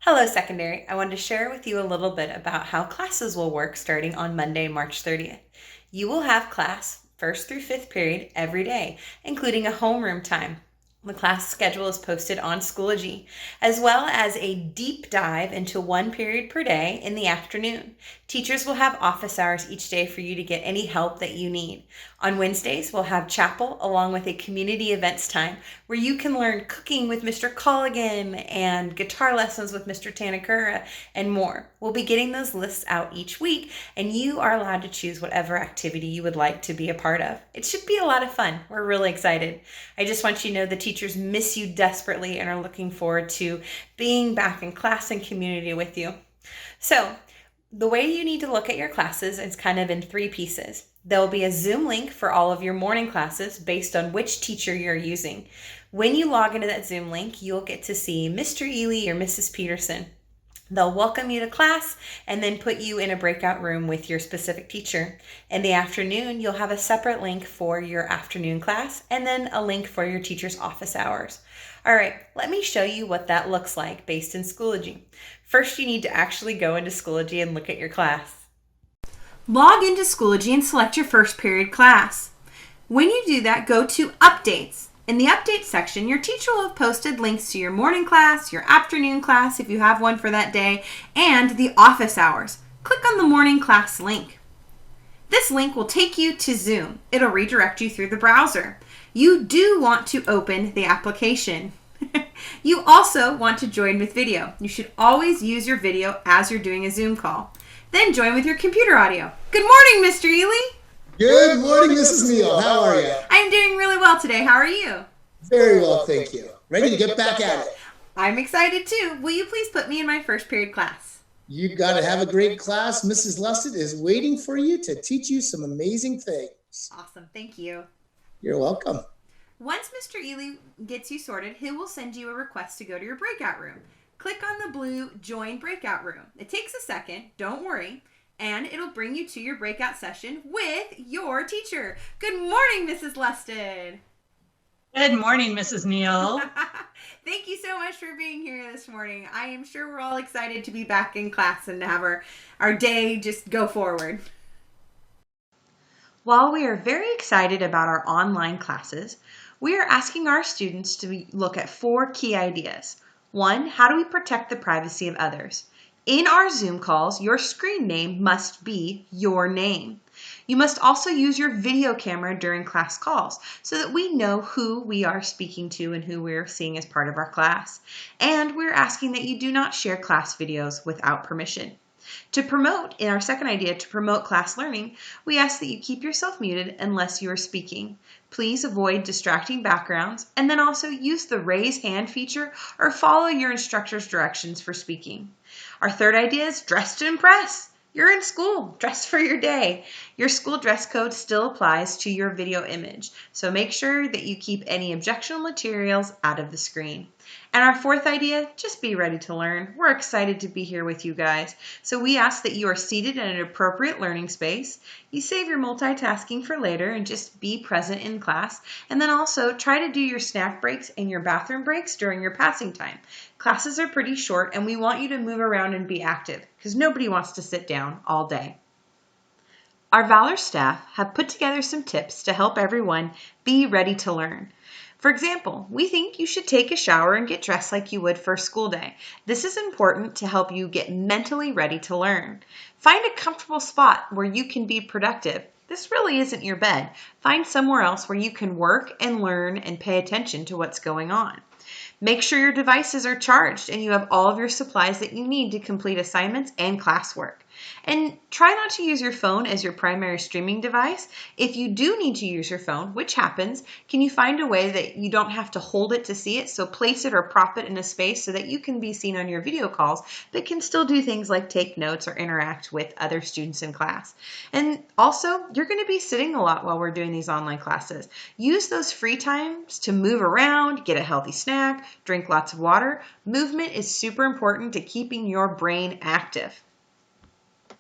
Hello, Secondary. I wanted to share with you a little bit about how classes will work starting on Monday, March 30th. You will have class first through fifth period every day, including a homeroom time. The class schedule is posted on Schoology, as well as a deep dive into one period per day in the afternoon. Teachers will have office hours each day for you to get any help that you need. On Wednesdays, we'll have chapel along with a community events time where you can learn cooking with Mr. Colligan and guitar lessons with Mr. Tanakura and more. We'll be getting those lists out each week, and you are allowed to choose whatever activity you would like to be a part of. It should be a lot of fun. We're really excited. I just want you to know the teachers miss you desperately and are looking forward to being back in class and community with you. So, the way you need to look at your classes is kind of in three pieces. There will be a Zoom link for all of your morning classes based on which teacher you're using. When you log into that Zoom link, you'll get to see Mr. Ely or Mrs. Peterson. They'll welcome you to class and then put you in a breakout room with your specific teacher. In the afternoon, you'll have a separate link for your afternoon class and then a link for your teacher's office hours. All right, let me show you what that looks like based in Schoology. First, you need to actually go into Schoology and look at your class. Log into Schoology and select your first period class. When you do that, go to Updates. In the Updates section, your teacher will have posted links to your morning class, your afternoon class if you have one for that day, and the office hours. Click on the morning class link. This link will take you to Zoom. It'll redirect you through the browser. You do want to open the application. You also want to join with video. You should always use your video as you're doing a Zoom call. Then join with your computer audio. Good morning, Mr. Ely. Good morning, Mrs. Neal. How are you? I'm doing really well today. How are you? Very well, thank you. Ready to get back at it. I'm excited too. Will you please put me in my first period class? You got to have a great class. Mrs. Lusted is waiting for you to teach you some amazing things. Awesome. Thank you. You're welcome. Once Mr. Ely gets you sorted, he will send you a request to go to your breakout room. Click on the blue Join Breakout Room. It takes a second. Don't worry. And it'll bring you to your breakout session with your teacher. Good morning, Mrs. Lusted. Good morning, Mrs. Neal. Thank you so much for being here this morning. I am sure we're all excited to be back in class and to have our day just go forward. While we are very excited about our online classes, we are asking our students to look at 4 key ideas. 1, how do we protect the privacy of others? In our Zoom calls, your screen name must be your name. You must also use your video camera during class calls so that we know who we are speaking to and who we're seeing as part of our class. And we're asking that you do not share class videos without permission. To promote, in our second idea, to promote class learning, we ask that you keep yourself muted unless you are speaking. Please avoid distracting backgrounds and then also use the raise hand feature or follow your instructor's directions for speaking. Our third idea is dress to impress. You're in school, dress for your day. Your school dress code still applies to your video image, so make sure that you keep any objectionable materials out of the screen. And our fourth idea, just be ready to learn. We're excited to be here with you guys. So we ask that you are seated in an appropriate learning space. You save your multitasking for later and just be present in class. And then also try to do your snack breaks and your bathroom breaks during your passing time. Classes are pretty short and we want you to move around and be active because nobody wants to sit down all day. Our Valor staff have put together some tips to help everyone be ready to learn. For example, we think you should take a shower and get dressed like you would for a school day. This is important to help you get mentally ready to learn. Find a comfortable spot where you can be productive. This really isn't your bed. Find somewhere else where you can work and learn and pay attention to what's going on. Make sure your devices are charged and you have all of your supplies that you need to complete assignments and classwork. And try not to use your phone as your primary streaming device. If you do need to use your phone, which happens, can you find a way that you don't have to hold it to see it? So place it or prop it in a space so that you can be seen on your video calls, but can still do things like take notes or interact with other students in class. And also, you're going to be sitting a lot while we're doing these online classes. Use those free times to move around, get a healthy snack, drink lots of water. Movement is super important to keeping your brain active.